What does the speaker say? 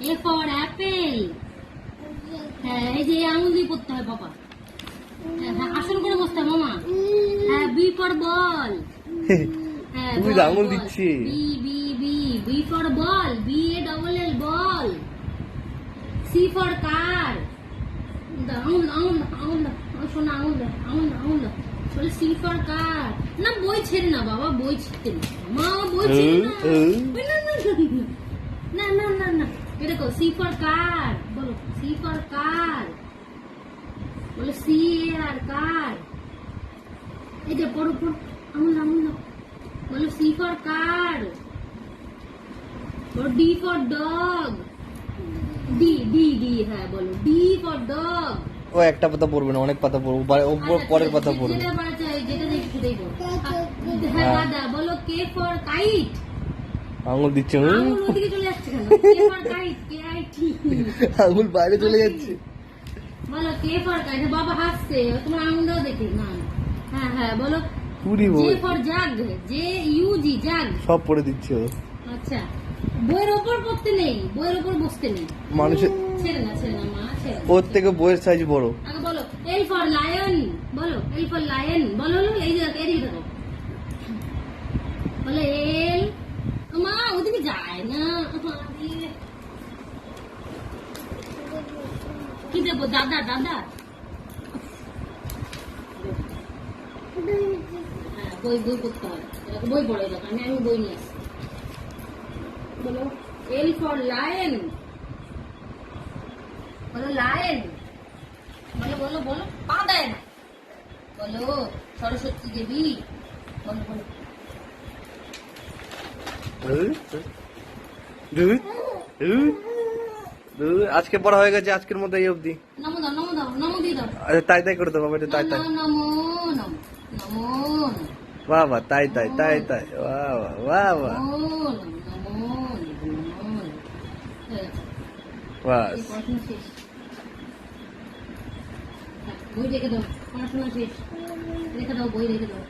A for apple. হ্যাঁ এই যে আঙুল দিয়ে পড়তে হয় বাবা। হ্যাঁ আসল করে বসতে হয় মামা। হ্যাঁ B for ball. হ্যাঁ তুই আঙুল দিচ্ছি। B for ball. BALL ball. C for car. আঙুল শোনা আঙুল বলে C for car. না বই ছেড়ে না বাবা, বই ছিঁড়তে না মা, বই ছেড়ে না। না এটা কো C for car বলো, C for car বলে C আর car। এই যে পড়ো আঙুল বলো C for car। বলো D for dog। D হ্যাঁ বলো D for dog। ও একটা পাতা পড়বে না, অনেক পাতা পড়বো, পরের পাতা পড়বে। যেটা বাচ্চা যেটা দেখতে দেবো। হ্যাঁ দাদা বলো K for kite। আঙুল দিচ্ছে। আঙুল ওদিকে চলে যাচ্ছে কেন? K for kite, KIT। আঙুল বাইরে চলে যাচ্ছে। বলো K for kite। বাবা হাসছে, তোমার আঙুলটাও দেখি না। হ্যাঁ বলো পুরি J বই for jug, JUG jug। সব পড়ে দিচ্ছে ও। আচ্ছা বইয়ের ওপর পড়তে নেই, বইয়ের ওপর বসতে নেই। মানুষের ছেড়ে না মা, ছেড়ে না। ওর থেকে বইয়ের সাইজ বড়। আগে বলো L for lion। বলো L for lion। বলো এই যে এদিকে দেখো। বলো L। মা ওদিকে যায় না। কি দেবো দাদা? হ্যাঁ বই পড়তে হয়, বই পড়ে দেখো। আমি বই নিয়ে আসি। বলো L for lion। বলো লায়ন। বলো পা দেয় না। বলো সরস্বতী দেবী। বলো আজকে পড়া হয়ে গেছে, আজকের মতো এই অবধি। নমো দিয়ে দাও। আচ্ছা তাই করে দেবো, এটা তাই নমো। বাহ তাই বাহ বাস। বই রেখে দাও, পড়াশোনা শেষ। রেখে দাও বই, রেখে দাও।